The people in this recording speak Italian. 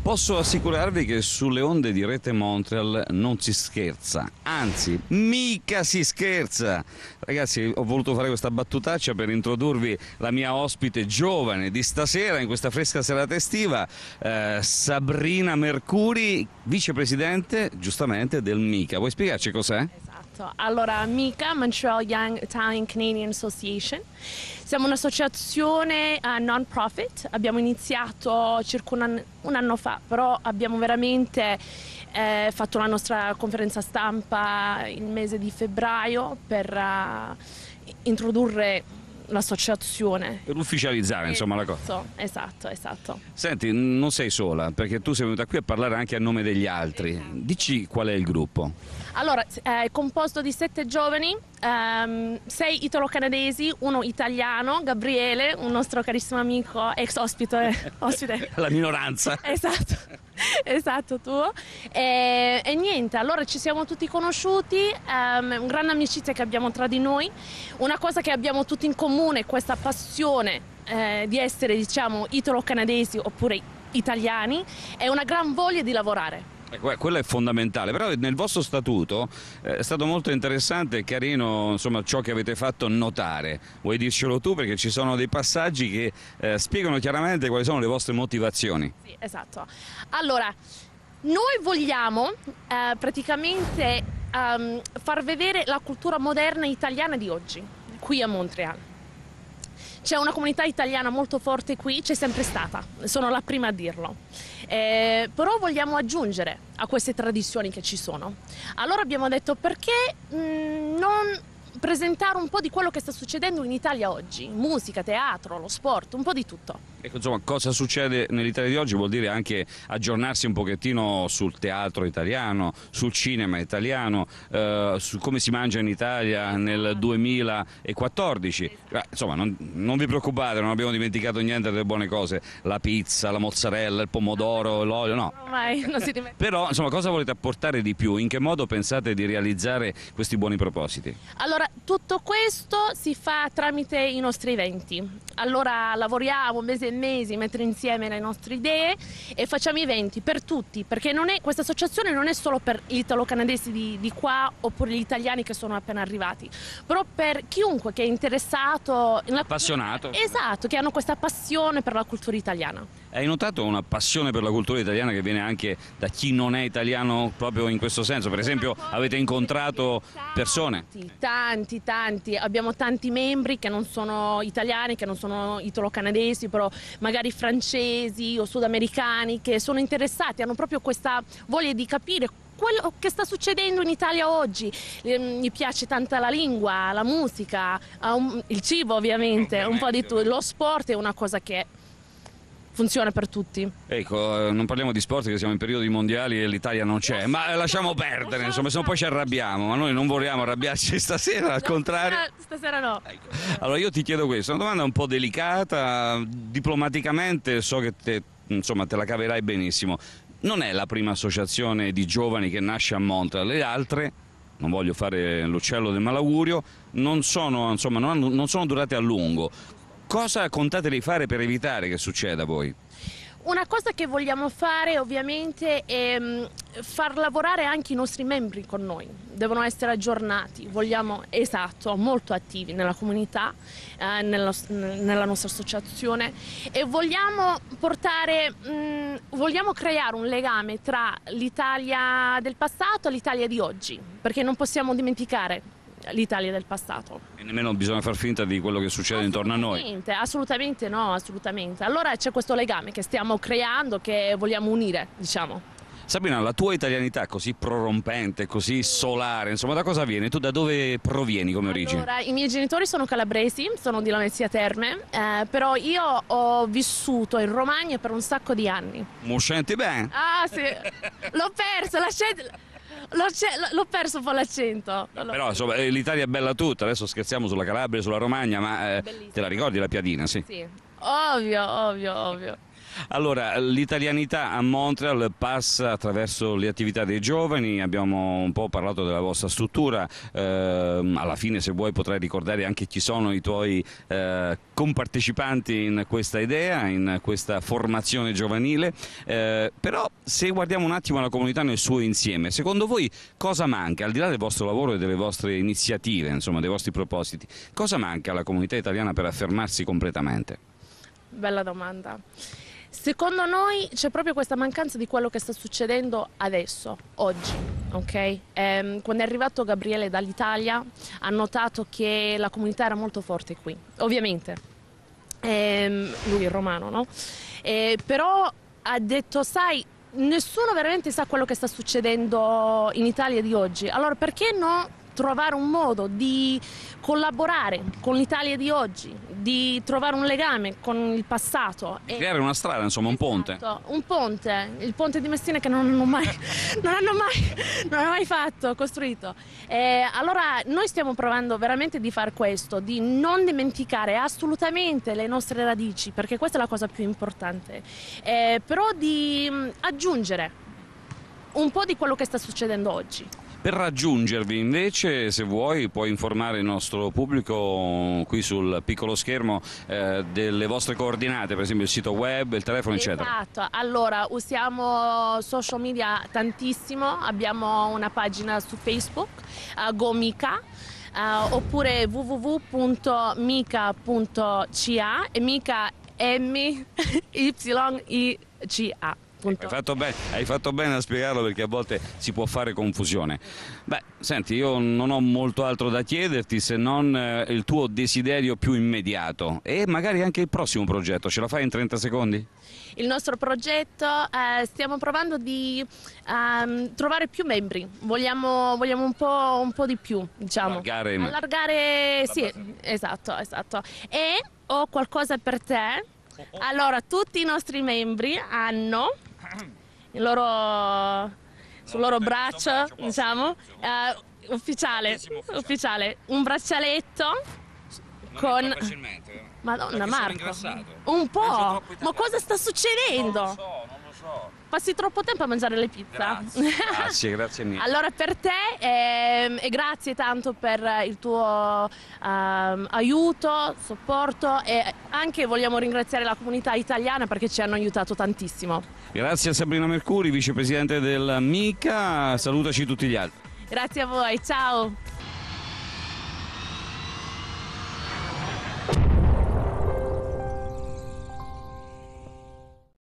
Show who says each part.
Speaker 1: Posso assicurarvi che sulle onde di Rete Montreal non si scherza, anzi, mica si scherza. Ragazzi, ho voluto fare questa battutaccia per introdurvi la mia ospite giovane di stasera in questa fresca serata estiva, Sabrina Mercuri, vicepresidente, giustamente, del MICA. Vuoi spiegarci cos'è?
Speaker 2: Esatto, allora MICA, Montreal Young Italian Canadian Association, siamo un'associazione non profit, abbiamo iniziato circa un anno fa, però abbiamo veramente fatto la nostra conferenza stampa il mese di febbraio per introdurre l'associazione.
Speaker 1: Per ufficializzare, insomma, la cosa.
Speaker 2: Esatto.
Speaker 1: Senti, non sei sola, perché tu sei venuta qui a parlare anche a nome degli altri. Dici qual è il gruppo?
Speaker 2: Allora, è composto di 7 giovani, 6 italo-canadesi, uno italiano, Gabriele, un nostro carissimo amico, ex ospite.
Speaker 1: La minoranza.
Speaker 2: Esatto, tu. E niente, allora ci siamo tutti conosciuti, una grande amicizia che abbiamo tra di noi, una cosa che abbiamo tutti in comune, questa passione di essere, diciamo, italo-canadesi oppure italiani, e una gran voglia di lavorare.
Speaker 1: Quello è fondamentale, però nel vostro statuto è stato molto interessante e carino, insomma, ciò che avete fatto notare. Vuoi dircelo tu, perché ci sono dei passaggi che spiegano chiaramente quali sono le vostre motivazioni.
Speaker 2: Sì, esatto. Allora, noi vogliamo praticamente far vedere la cultura moderna italiana di oggi, qui a Montreal. C'è una comunità italiana molto forte qui, c'è sempre stata, sono la prima a dirlo. Però vogliamo aggiungere a queste tradizioni che ci sono. Allora abbiamo detto, perché non presentare un po' di quello che sta succedendo in Italia oggi? Musica, teatro, lo sport, un po' di tutto.
Speaker 1: Ecco, insomma, cosa succede nell'Italia di oggi vuol dire anche aggiornarsi un pochettino sul teatro italiano, sul cinema italiano, su come si mangia in Italia nel 2014. Insomma, non vi preoccupate, non abbiamo dimenticato niente delle buone cose, la pizza, la mozzarella, il pomodoro, l'olio, no.
Speaker 2: Ormai non si dimentica.
Speaker 1: Però, insomma, cosa volete apportare di più? In che modo pensate di realizzare questi buoni propositi?
Speaker 2: Allora, tutto questo si fa tramite i nostri eventi. Allora lavoriamo mesi e mesi, mettere insieme le nostre idee e facciamo eventi per tutti, perché questa associazione non è solo per gli italo-canadesi di qua oppure gli italiani che sono appena arrivati, però per chiunque che è interessato,
Speaker 1: Appassionato.
Speaker 2: Esatto, che hanno questa passione per la cultura italiana.
Speaker 1: Hai notato una passione per la cultura italiana che viene anche da chi non è italiano proprio in questo senso? Per esempio, avete incontrato persone?
Speaker 2: Tanti, abbiamo tanti membri che non sono italiani, che non sono italo-canadesi, però magari francesi o sudamericani, che sono interessati, hanno proprio questa voglia di capire quello che sta succedendo in Italia oggi. Gli piace tanta la lingua, la musica, il cibo ovviamente, un po' di tutto. Lo sport è una cosa che funziona per tutti.
Speaker 1: Ecco, non parliamo di sport, che siamo in periodi mondiali e l'Italia non c'è, ma lasciamo perdere, insomma, se no poi ci arrabbiamo, ma noi non vogliamo arrabbiarci stasera, al contrario.
Speaker 2: Stasera no.
Speaker 1: Ecco. Allora io ti chiedo questo, una domanda un po' delicata, diplomaticamente so che te la caverai benissimo. Non è la prima associazione di giovani che nasce a Montreal, le altre, non voglio fare l'uccello del malaugurio, non sono durate a lungo. Cosa contate di fare per evitare che succeda poi?
Speaker 2: Una cosa che vogliamo fare ovviamente è far lavorare anche i nostri membri con noi, devono essere aggiornati, vogliamo, esatto, molto attivi nella comunità, nella nostra associazione, e vogliamo creare un legame tra l'Italia del passato e l'Italia di oggi, perché non possiamo dimenticare l'Italia del passato.
Speaker 1: E nemmeno bisogna far finta di quello che succede intorno a noi.
Speaker 2: Assolutamente no, assolutamente. Allora c'è questo legame che stiamo creando, che vogliamo unire, diciamo.
Speaker 1: Sabrina, la tua italianità così prorompente, così solare, insomma, da cosa viene? Tu da dove provieni come origine?
Speaker 2: Allora, i miei genitori sono calabresi, sono di Lamezia Terme, però io ho vissuto in Romagna per un sacco di anni.
Speaker 1: Mi senti bene?
Speaker 2: Ah sì, l'ho perso, l'ho perso un po' l'accento.
Speaker 1: Però insomma l'Italia è bella tutta, adesso scherziamo sulla Calabria, sulla Romagna, ma te la ricordi la piadina, sì?
Speaker 2: Sì, ovvio.
Speaker 1: Allora, l'italianità a Montreal passa attraverso le attività dei giovani, abbiamo un po' parlato della vostra struttura, alla fine se vuoi potrai ricordare anche chi sono i tuoi compartecipanti in questa idea, in questa formazione giovanile, però se guardiamo un attimo la comunità nel suo insieme, secondo voi cosa manca, al di là del vostro lavoro e delle vostre iniziative, insomma dei vostri propositi, cosa manca alla comunità italiana per affermarsi completamente?
Speaker 2: Bella domanda. Secondo noi c'è proprio questa mancanza di quello che sta succedendo adesso, oggi, ok? Quando è arrivato Gabriele dall'Italia ha notato che la comunità era molto forte qui, ovviamente. Lui è romano, no? Però ha detto, sai, nessuno veramente sa quello che sta succedendo in Italia di oggi, allora perché no trovare un modo di collaborare con l'Italia di oggi, di trovare un legame con il passato.
Speaker 1: Creare una strada, insomma, un ponte.
Speaker 2: Un ponte, il ponte di Messina che non hanno mai fatto, costruito. Allora noi stiamo provando veramente di fare questo, di non dimenticare assolutamente le nostre radici, perché questa è la cosa più importante, però di aggiungere un po' di quello che sta succedendo oggi.
Speaker 1: Per raggiungervi invece, se vuoi, puoi informare il nostro pubblico qui sul piccolo schermo delle vostre coordinate, per esempio il sito web, il telefono, eccetera.
Speaker 2: Esatto, allora usiamo social media tantissimo, abbiamo una pagina su Facebook, GoMica, oppure www.mica.ca e Mica M-Y-I-C-A.
Speaker 1: Hai fatto bene a spiegarlo perché a volte si può fare confusione. Beh, senti, io non ho molto altro da chiederti se non il tuo desiderio più immediato e magari anche il prossimo progetto. Ce la fai in 30 secondi?
Speaker 2: Il nostro progetto, stiamo provando di trovare più membri, vogliamo un po' di più, diciamo. Allargare, sì, esatto. E ho qualcosa per te. Allora, tutti i nostri membri hanno sul loro braccio, diciamo, ufficiale, un braccialetto con... Madonna Marco, un po', ma cosa sta succedendo?
Speaker 1: Non lo so.
Speaker 2: Passi troppo tempo a mangiare le pizze?
Speaker 1: Grazie mille.
Speaker 2: Allora per te e grazie tanto per il tuo aiuto, supporto e anche vogliamo ringraziare la comunità italiana perché ci hanno aiutato tantissimo.
Speaker 1: Grazie a Sabrina Mercuri, vicepresidente del MICA, salutaci tutti gli altri.
Speaker 2: Grazie a voi, ciao!